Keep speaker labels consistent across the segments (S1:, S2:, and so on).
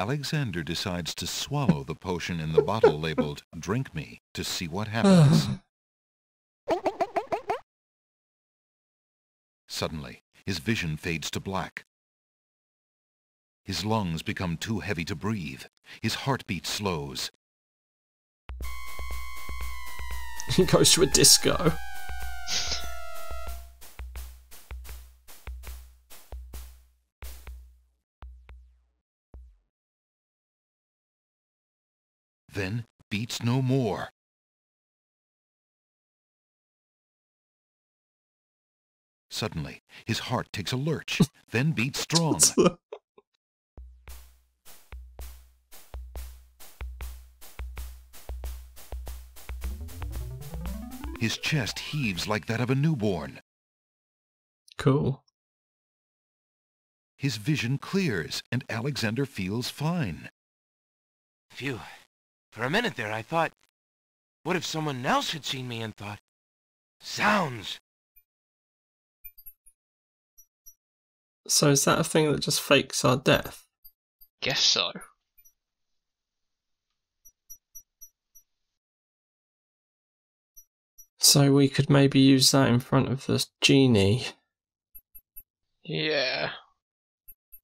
S1: Alexander decides to swallow the potion in the bottle labeled "Drink Me" to see what happens. Suddenly, his vision fades to black. His lungs become too heavy to breathe. His heartbeat slows.
S2: He goes to a disco.
S1: Then beats no more. Suddenly, his heart takes a lurch, then beats strong. His chest heaves like that of a newborn.
S2: Cool.
S1: His vision clears, and Alexander feels fine.
S3: Phew. For a minute there I thought, what if someone else had seen me and thought, sounds?
S2: So is that a thing that just fakes our death?
S4: Guess so.
S2: So we could maybe use that in front of the genie.
S4: Yeah.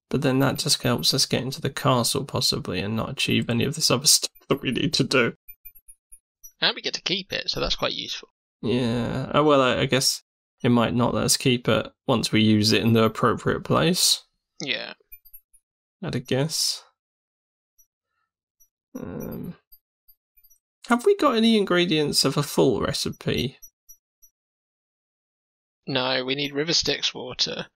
S2: But then that just helps us get into the castle, possibly, and not achieve any of this other stuff that we need to do.
S4: And we get to keep it, so that's quite useful.
S2: Yeah. Oh, well, I guess it might not let us keep it once we use it in the appropriate place.
S4: Yeah.
S2: I'd guess. Have we got any ingredients of a full recipe?
S4: No, we need river Styx water.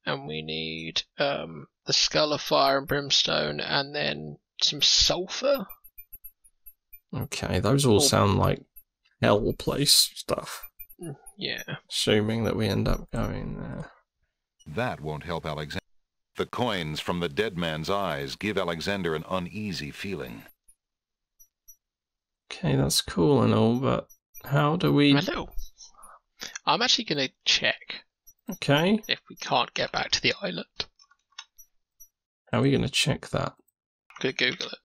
S4: And we need the skull of fire and brimstone, and then some sulphur.
S2: Okay, those all sound like hell place stuff.
S4: Yeah.
S2: Assuming that we end up going there.
S1: That won't help Alexander. The coins from the dead man's eyes give Alexander an uneasy feeling.
S2: Okay, that's cool and all, but how do we...
S4: Hello. I'm actually going to check.
S2: Okay.
S4: If we can't get back to the island.
S2: How are we going to check that?
S4: I'm going to Google it.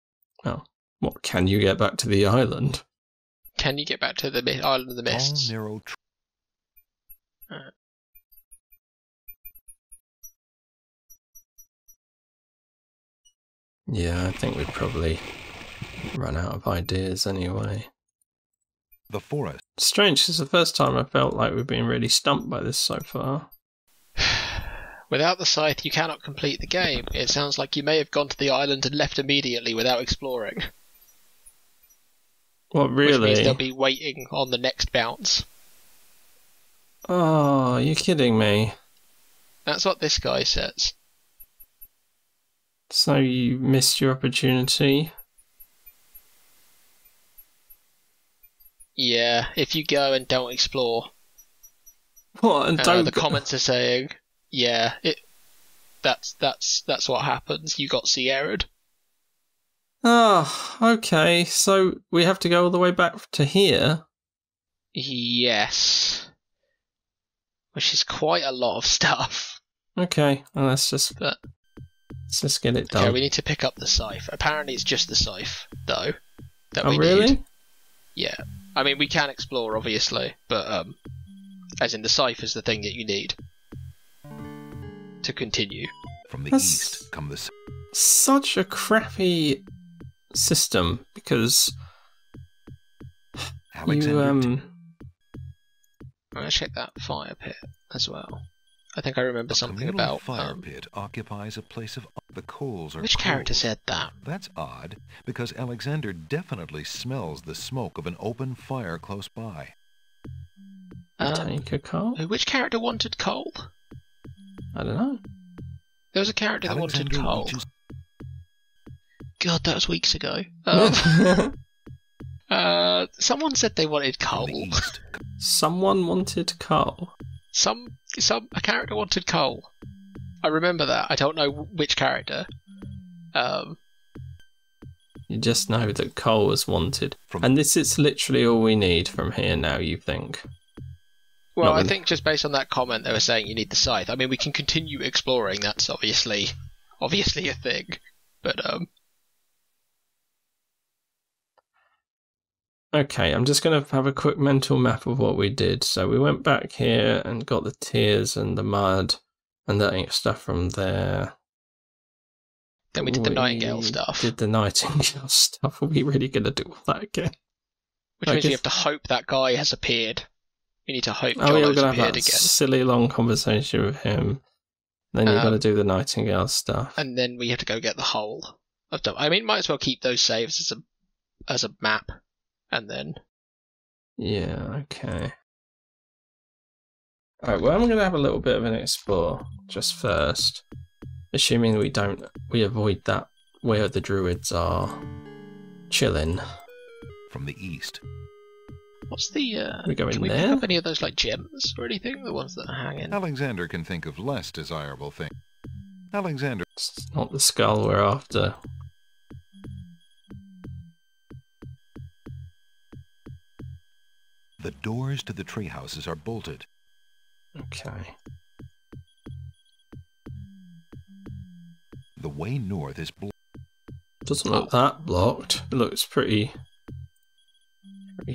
S2: Oh. What, can you get back to the island?
S4: Can you get back to the island of the mists?
S1: All narrow
S2: Yeah, I think we'd probably run out of ideas anyway.
S1: The forest.
S2: Strange, it's the first time I felt like we've been really stumped by this so far.
S4: Without the scythe, you cannot complete the game. It sounds like you may have gone to the island and left immediately without exploring.
S2: What, really?
S4: Which means they'll be waiting on the next bounce.
S2: Oh, you're kidding me.
S4: That's what this guy says.
S2: So you missed your opportunity?
S4: Yeah, if you go and don't explore.
S2: What? And don't
S4: the comments are saying, yeah, that's what happens. You got Sierra'd.
S2: Oh, okay. So we have to go all the way back to here?
S4: Yes. Which is quite a lot of stuff.
S2: Okay, well, let's just get it done.
S4: Okay, we need to pick up the scythe. Apparently it's just the scythe, though, that we
S2: really?
S4: need. Yeah. I mean, we can explore, obviously, but, as in the scythe is the thing that you need to continue.
S1: From the east come the...
S2: Such a crappy system, because
S1: Alexander
S4: I'm going to check that fire pit as well. I think I remember something about...
S1: fire pit occupies a place of... The coals are
S4: Which character said that?
S1: That's odd, because Alexander definitely smells the smoke of an open fire close by.
S2: Take a coal?
S4: Which character wanted coal?
S2: I don't know.
S4: There was a character that wanted coal. God, that was weeks ago. Someone said they wanted coal.
S2: Someone wanted coal?
S4: A character wanted coal. I remember that. I don't know which character.
S2: You just know that coal was wanted. And this is literally all we need from here now, you think?
S4: Well, I think just based on that comment, they were saying you need the scythe. I mean, we can continue exploring. That's obviously a thing. But
S2: Okay, I'm just going to have a quick mental map of what we did. So we went back here and got the tears and the mud and the stuff from there.
S4: Then we did the Nightingale stuff.
S2: Did the Nightingale stuff. Are we really going to do all that again?
S4: Which means we have to hope that guy has appeared. We need to hope
S2: we're
S4: Jollo's
S2: going to have
S4: appeared
S2: that
S4: again.
S2: silly long conversation with him. Then you've got to do the Nightingale stuff.
S4: And then we have to go get the whole of them. I mean, might as well keep those saves as a map. And then...
S2: Yeah, okay. Alright, well, I'm going to have a little bit of an explore, just first. Assuming we avoid that where the druids are chilling.
S1: From the east.
S4: What's the,
S2: we go in
S4: can we
S2: there?
S4: pick up any of those, like, gems or anything? The ones that are hanging?
S1: Alexander can think of less desirable things. Alexander...
S2: It's not the skull we're after.
S1: The doors to the tree houses are bolted.
S2: Okay.
S1: The way north is blocked.
S2: Doesn't look that blocked. It looks pretty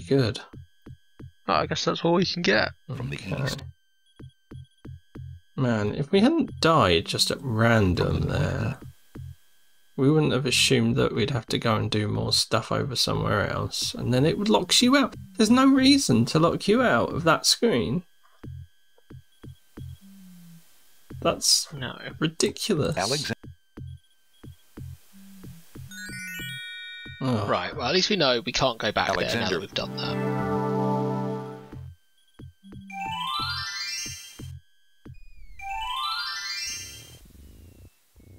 S2: good.
S4: Oh, I guess that's all we can get.
S1: From the east.
S2: Man, if we hadn't died just at random there, we wouldn't have assumed that we'd have to go and do more stuff over somewhere else, and then it would lock you out. There's no reason to lock you out of that screen. That's ridiculous.
S1: Alexander.
S2: Oh.
S4: Right, well, at least we know we can't go back there now
S1: Alexander.
S4: that we've done that.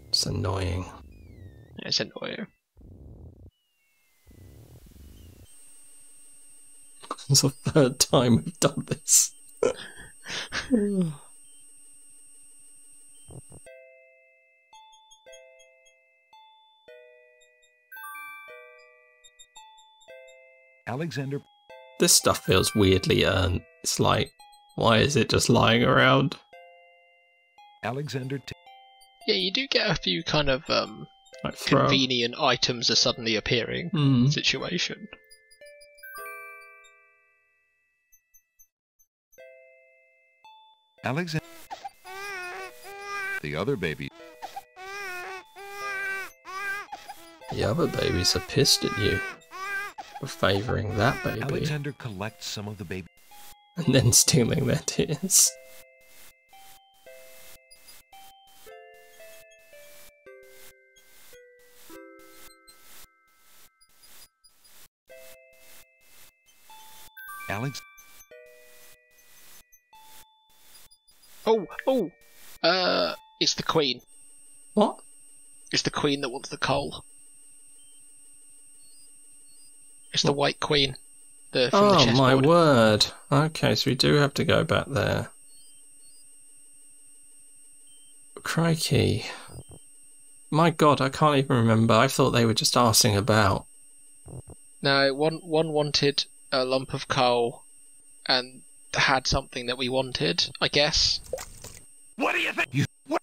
S2: It's annoying.
S4: It's annoying.
S2: It's the third time we've done this.
S1: Alexander.
S2: This stuff feels weirdly earned. It's like, why is it just lying around?
S1: Alexander.
S4: Yeah, you do get a few kind of
S2: Like throw.
S4: convenient items are suddenly appearing situation.
S1: Alexander. The other baby.
S2: The other babies are pissed at you for favouring that baby
S1: Alexander collects some of the baby.
S2: and then stealing their tears.
S1: Alex.
S4: It's the queen.
S2: What?
S4: It's the queen that wants the coal. It's the white queen. From the
S2: Oh
S4: chessboard.
S2: my word. Okay, so we do have to go back there. Crikey. My god, I can't even remember. I thought they were just arsing about.
S4: No, one wanted a lump of coal and had something that we wanted, I guess.
S1: What do you think? You what?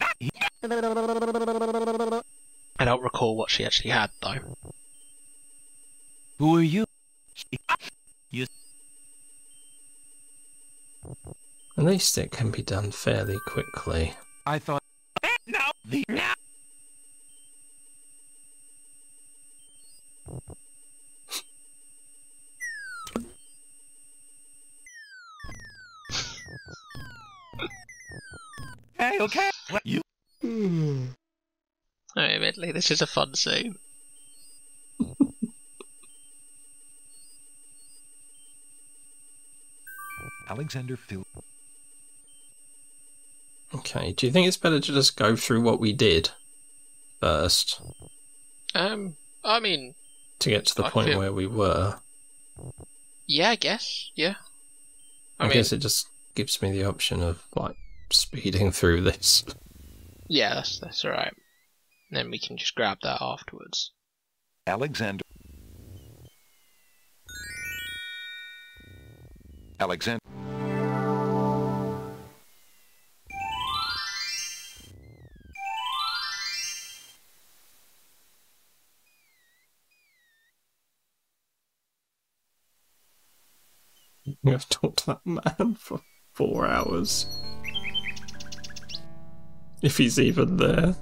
S4: I don't recall what she actually had, though.
S3: Who are you?
S2: At least it can be done fairly quickly.
S3: I thought...
S1: No. The now. Hey, okay. What you?
S4: Admittedly, this is a fun scene.
S1: Alexander Phil.
S2: Okay, do you think it's better to just go through what we did first?
S4: I mean...
S2: To get to the point where we were?
S4: Yeah, I guess, yeah.
S2: I guess it just gives me the option of, like, speeding through this.
S4: Yeah, that's alright. Then we can just grab that afterwards.
S1: Alexander. Alexander.
S2: You have to talk to that man for 4 hours. If he's even there.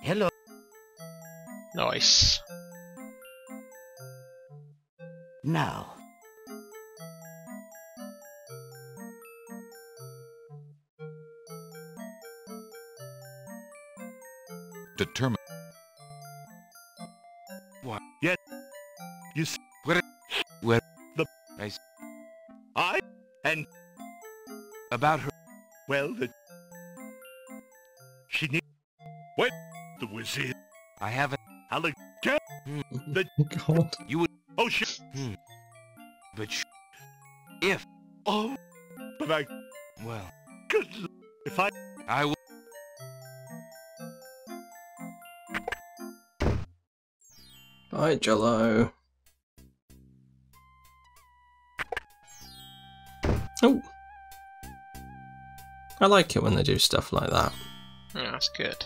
S3: Hello.
S4: Nice.
S3: Now.
S1: Determined.
S3: What?
S1: Yet. You s-
S3: Where?
S1: The. I. And.
S3: About her.
S1: Well, she need. What? The wizard.
S3: I haven't.
S1: Alex.
S2: God.
S3: You would.
S1: Oh shit.
S3: But if.
S1: Oh. But I.
S3: Well.
S1: Could. If I.
S3: I will.
S2: Bye, Jello. Oh. I like it when they do stuff like that.
S4: Yeah, that's good.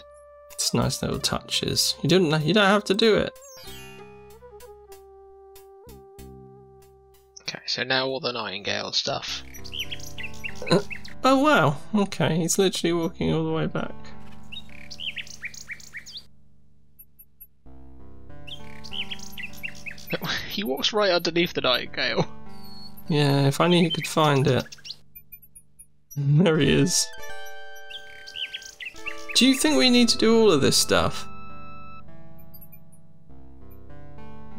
S2: It's nice little touches. You don't have to do it.
S4: Okay, so now all the Nightingale stuff.
S2: Oh wow. Okay, he's literally walking all the way back.
S4: He walks right underneath the Nightingale.
S2: Yeah, if only you could find it. There he is. Do you think we need to do all of this stuff?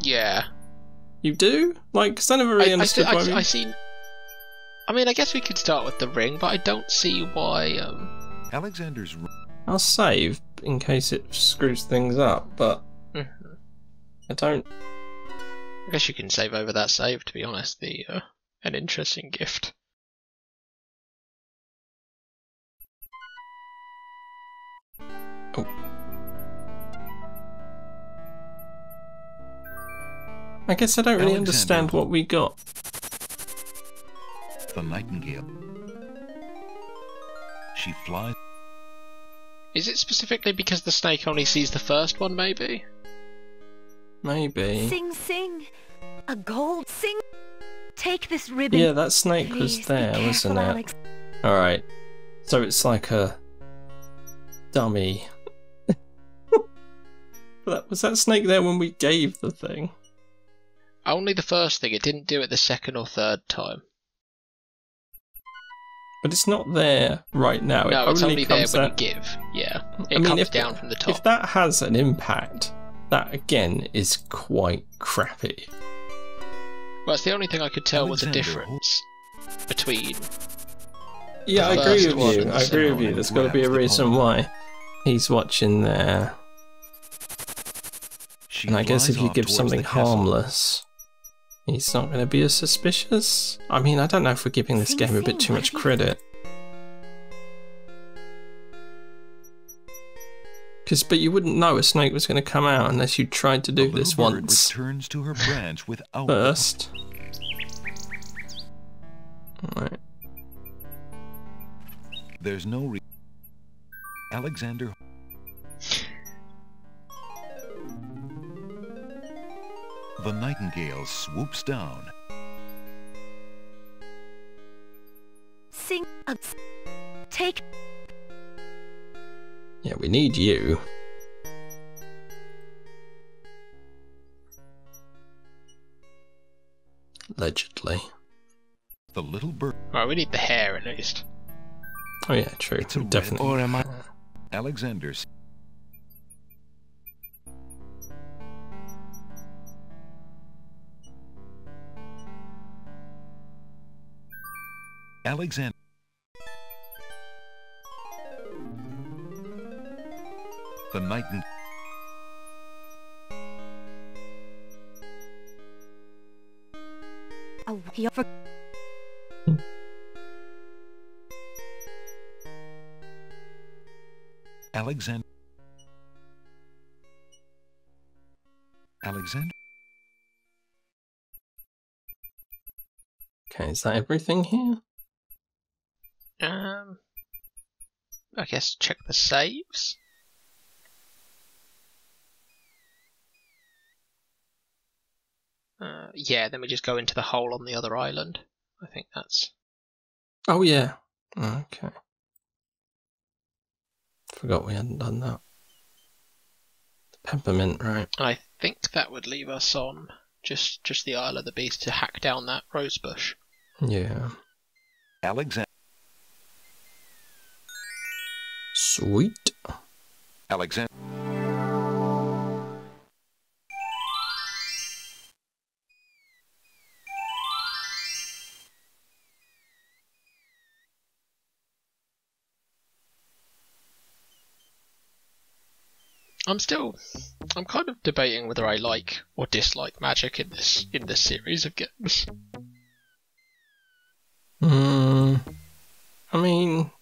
S4: Yeah.
S2: You do? Like, 'cause I never really understood why
S4: I see. I mean, I guess we could start with the ring, but I don't see why.
S1: Alexander's.
S2: I'll save in case it screws things up, but I don't.
S4: I guess you can save over that save. To be honest, an interesting gift.
S2: Oh. I guess I don't really understand what we got.
S1: The nightingale. She flies.
S4: Is it specifically because the snake only sees the first one, maybe?
S2: Maybe.
S5: Sing, sing. A gold sing. Take this ribbon.
S2: Yeah, that snake was
S5: Please
S2: there,
S5: be
S2: wasn't
S5: careful,
S2: it?
S5: Alex.
S2: Alright. So it's like a dummy. Was that snake there when we gave the thing?
S4: Only the first thing. It didn't do it the second or third time.
S2: But it's not there right now.
S4: No, it's only there
S2: comes
S4: when
S2: out...
S4: you give. Yeah, it comes down from the top.
S2: If that has an impact, that again is quite crappy.
S4: Well, it's the only thing I could tell was a
S1: Alexander.
S4: difference between.
S2: Yeah, I
S4: The
S2: agree
S4: first
S2: with
S4: one
S2: you.
S4: and the
S2: I agree
S4: second
S2: with you.
S1: one
S2: There's got to be a
S1: grabs the
S2: reason
S1: pole.
S2: why he's watching there.
S1: She
S2: And I guess if
S1: flies
S2: you
S1: off
S2: give
S1: towards
S2: something
S1: the castle.
S2: harmless, he's not going to be as suspicious. I mean, I don't know if we're giving this
S5: Sing,
S2: game a bit
S5: sing,
S2: too
S5: what
S2: much
S5: have you-
S2: credit. But you wouldn't know a snake was going to come out unless you tried to do
S1: The
S2: this
S1: little bird
S2: once
S1: returns to her branch without
S2: first. Right.
S1: There's no Alexander. The nightingale swoops down.
S5: Sing. Take.
S2: Yeah, we need you. Allegedly.
S1: The little bird.
S4: Right, we need the hair at least.
S2: Oh yeah, true.
S1: It's a red-
S2: Definitely.
S3: Or am I?
S1: Alexander. Alexander. The nightingale.
S5: Oh, he offered.
S1: Alexander. Alexander.
S2: Okay, is that everything here?
S4: I guess, check the saves. Yeah, then we just go into the hole on the other island. I think that's...
S2: Oh, yeah. Okay. Forgot we hadn't done that. The peppermint, right?
S4: I think that would leave us on just the Isle of the Beast to hack down that rose bush.
S2: Yeah.
S1: Alexander.
S2: Sweet.
S1: Alexander.
S4: I'm kind of debating whether I like or dislike magic in this series of games.
S2: I mean,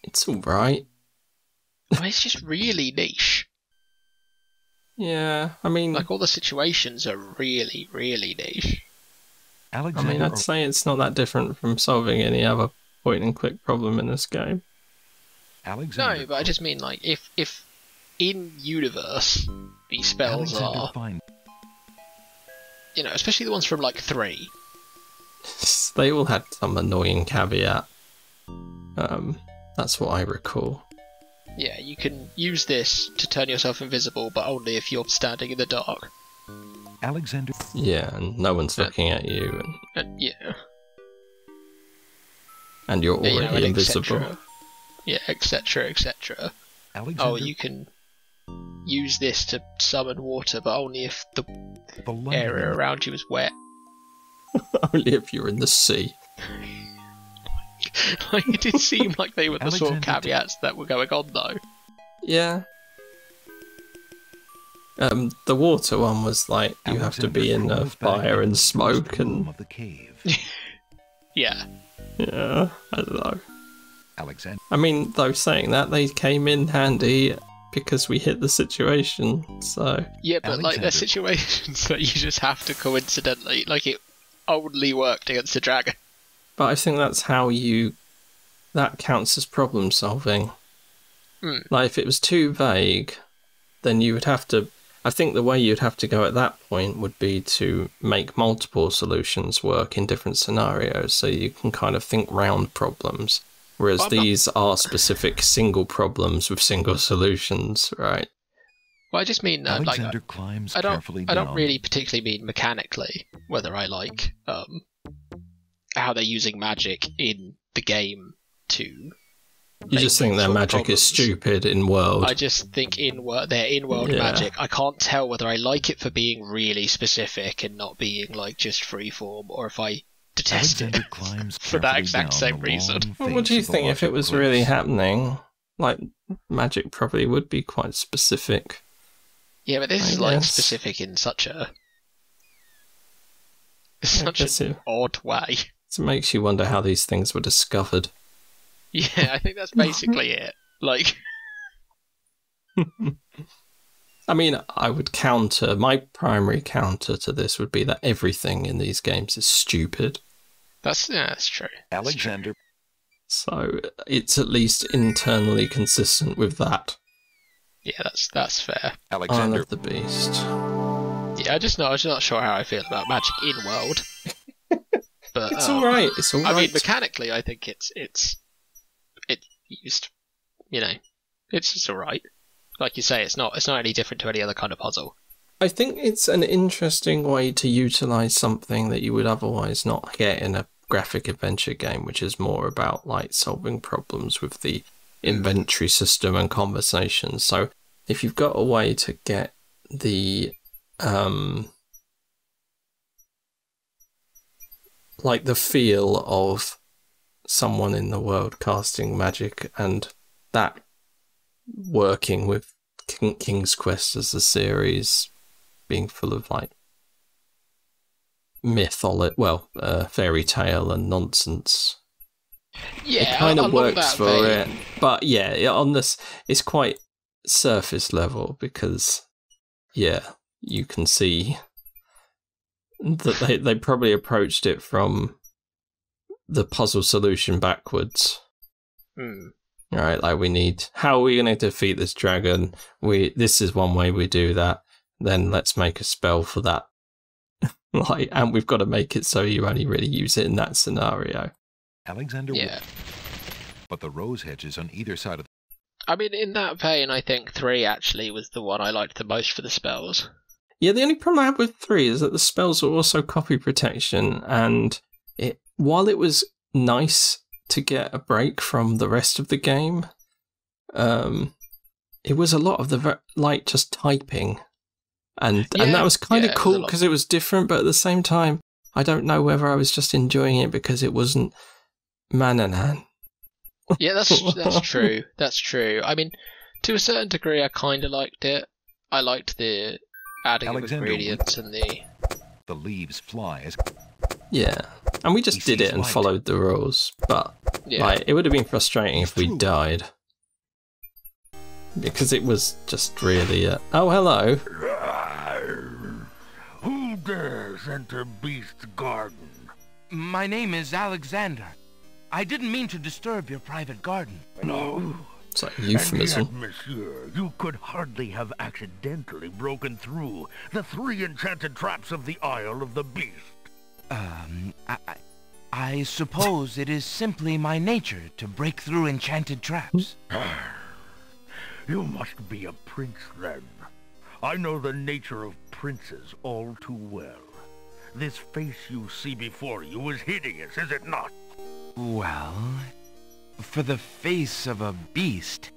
S2: it's alright.
S4: It's just really niche.
S2: Yeah, I mean...
S4: Like, all the situations are really, really niche.
S1: Alexander.
S2: I mean, I'd say it's not that different from solving any other point-and-click problem in this game.
S1: Alexander.
S4: No, but I just mean, like, if in universe these spells are, you know, especially the ones from like 3.
S2: They all had some annoying caveat. That's what I recall.
S4: Yeah, you can use this to turn yourself invisible, but only if you're standing in the dark.
S1: Alexander.
S2: Yeah, and no one's looking at you,
S4: Yeah.
S2: And you're already
S4: and
S2: invisible.
S4: Yeah, etc., etc.
S1: Alexander.
S4: Oh, you can use this to summon water, but only if the area around you is wet.
S2: Only if you're in the sea.
S4: Like, it did seem like they were the sort of caveats that were going on, though.
S2: Yeah. The water one was like, you have to be in a fire and smoke and...
S1: Of the cave.
S4: Yeah.
S2: Yeah, I don't know.
S1: Alexander.
S2: I mean, though, saying that, they came in handy because we hit the situation, so...
S4: Yeah, but,
S1: Alexander.
S4: like, they're situations that you just have to coincidentally... Like, it only worked against a dragon.
S2: But I think that's how you... That counts as problem solving. Like, if it was too vague, then you would have to... I think the way you'd have to go at that point would be to make multiple solutions work in different scenarios, so you can kind of think round problems. Whereas these are specific single problems with single solutions, right?
S4: Well, I just mean,
S1: Alexander
S4: like,
S1: climbs
S4: I
S1: carefully
S4: don't
S1: down.
S4: really particularly mean mechanically, whether I like how they're using magic in the game to...
S2: You just think their magic is stupid in world.
S4: I just think their in-world magic, I can't tell whether I like it for being really specific and not being, like, just freeform, or if I detest
S1: Alexander
S4: it
S1: climbs
S4: for that
S1: carefully
S4: exact
S1: down
S4: same
S1: the
S4: reason.
S1: long
S2: Well, what do
S1: face
S2: you
S1: of the
S2: think if it
S1: logic
S2: was
S1: cliffs.
S2: really happening? Like, magic probably would be quite specific.
S4: Yeah, but this
S2: I
S4: is, like,
S2: guess.
S4: specific in such
S2: I guess
S4: an odd way.
S2: It makes you wonder how these things were discovered.
S4: Yeah, I think that's basically it. Like...
S2: I mean, I would counter... My primary counter to this would be that everything in these games is stupid.
S4: That's true.
S1: Alexander.
S2: So it's at least internally consistent with that.
S4: Yeah, that's fair.
S2: I
S1: Alexander.
S2: love the Beast.
S4: Yeah, I'm just not sure how I feel about magic in world. But
S2: It's alright, it's alright.
S4: I mean, mechanically, I think it's used. You know, it's just alright. Like you say, it's not any different to any other kind of puzzle.
S2: I think it's an interesting way to utilise something that you would otherwise not get in a graphic adventure game, which is more about like solving problems with the inventory system and conversations. So if you've got a way to get the like the feel of someone in the world casting magic and that working with King's Quest as a series being full of like fairy tale and nonsense.
S4: Yeah,
S2: It kind of
S4: along
S2: works
S4: that
S2: for
S4: vein.
S2: it. But yeah, on this, it's quite surface level because, yeah, you can see that they probably approached it from the puzzle solution backwards.
S4: Hmm.
S2: Right, like we need, how are we going to defeat this dragon? This is one way we do that. Then let's make a spell for that. Like, and we've got to make it so you only really use it in that scenario.
S1: Alexander
S4: Yeah.
S1: would, but the rose hedges on either side of
S4: I mean, in that vein, I think 3 actually was the one I liked the most for the spells.
S2: Yeah, the only problem I have with 3 is that the spells are also copy protection, and while it was nice to get a break from the rest of the game, it was a lot of the just typing. And that was kind of cool because it was different, but at the same time, I don't know whether I was just enjoying it because it wasn't Mannanan.
S4: Yeah, that's true. That's true. I mean, to a certain degree, I kind of liked it. I liked the adding of ingredients and
S1: the leaves fly as...
S2: Yeah, and we just did it and followed the rules, but it would have been frustrating if we died. Because it was just really... Oh, hello.
S6: Who dares enter Beast's garden?
S3: My name is Alexander. I didn't mean to disturb your private garden.
S6: No.
S2: It's like a euphemism.
S6: And yet, monsieur, you could hardly have accidentally broken through the 3 enchanted traps of the Isle of the Beast.
S3: I suppose it is simply my nature to break through enchanted traps.
S6: You must be a prince, then. I know the nature of princes all too well. This face you see before you is hideous, is it not?
S3: Well, for the face of a beast,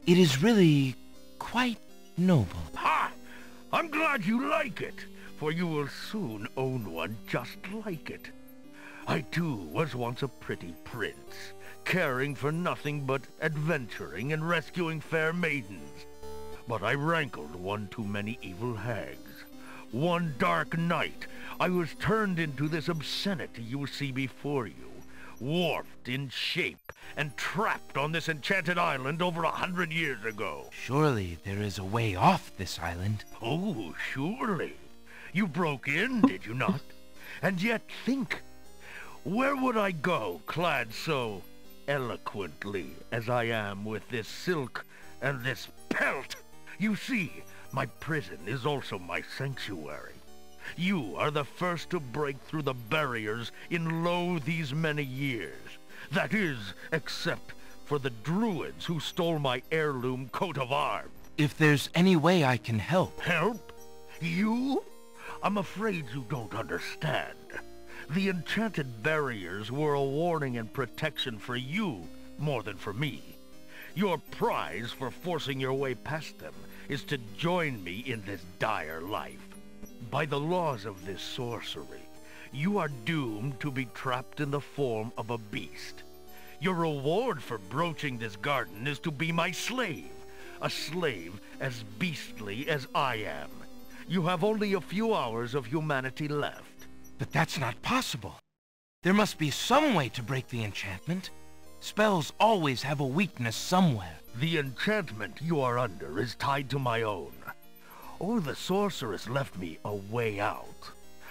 S3: it is really quite noble.
S6: Ha! I'm glad you like it, for you will soon own one just like it. I too was once a pretty prince, caring for nothing but adventuring and rescuing fair maidens. But I rankled one too many evil hags. One dark night, I was turned into this obscenity you see before you, warped in shape and trapped on this enchanted island over 100 years ago.
S3: Surely there is a way off this island.
S6: Oh, surely. You broke in, did you not? And yet think, where would I go clad so eloquently as I am with this silk and this pelt? You see, my prison is also my sanctuary. You are the first to break through the barriers in lo these many years. That is, except for the druids who stole my heirloom coat of arms.
S3: If there's any way I can help.
S6: Help? You? I'm afraid you don't understand. The enchanted barriers were a warning and protection for you more than for me. Your prize for forcing your way past them is to join me in this dire life. By the laws of this sorcery, you are doomed to be trapped in the form of a beast. Your reward for broaching this garden is to be my slave, a slave as beastly as I am. You have only a few hours of humanity left.
S3: But that's not possible. There must be some way to break the enchantment. Spells always have a weakness somewhere.
S6: The enchantment you are under is tied to my own. Oh, the sorceress left me a way out.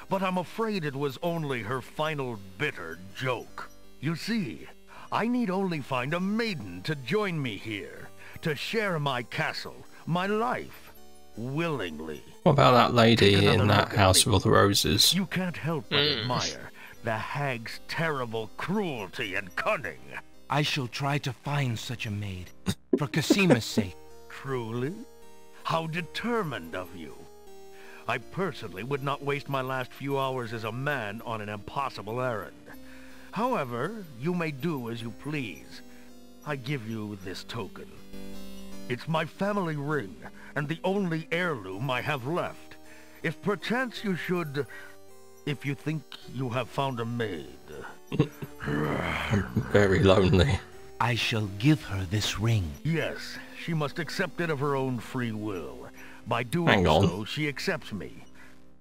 S6: But I'm afraid it was only her final bitter joke. You see, I need only find a maiden to join me here, to share my castle, my life, willingly.
S2: What about that lady in that house with all the roses?
S6: You can't help but admire the hag's terrible cruelty and cunning.
S3: I shall try to find such a maid, for Cassima's sake.
S6: Truly? How determined of you. I personally would not waste my last few hours as a man on an impossible errand. However, you may do as you please. I give you this token. It's my family ring, and the only heirloom I have left. If perchance you should... if you think you have found a maid...
S2: I'm very lonely.
S3: I shall give her this ring.
S6: Yes, she must accept it of her own free will. By doing so, she accepts me.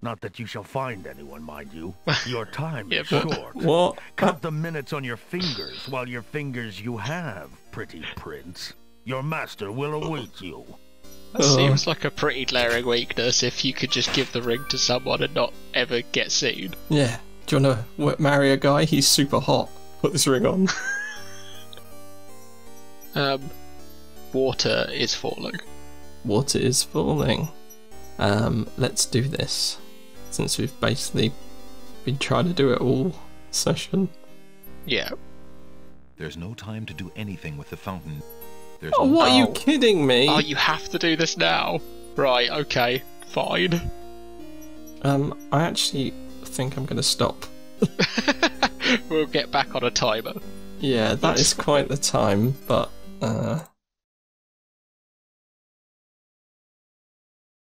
S6: Not that you shall find anyone, mind you. Your time is short.
S2: What?
S6: Count the minutes on your fingers, while your fingers you have, pretty prince. Your master will await you.
S4: That seems like a pretty glaring weakness if you could just give the ring to someone and not ever get seen.
S2: Yeah. Do you want to marry a guy? He's super hot. Put this ring on.
S4: Water is falling.
S2: Water is falling. Let's do this. Since we've basically been trying to do it all session.
S4: Yeah.
S1: There's no time to do anything with the fountain. There's
S2: Oh,
S1: no
S2: what are you
S4: Oh.
S2: kidding me?
S4: Oh, you have to do this now. Right, okay, fine.
S2: I actually think I'm going to stop.
S4: We'll get back on a timer.
S2: Yeah, that is quite the time, but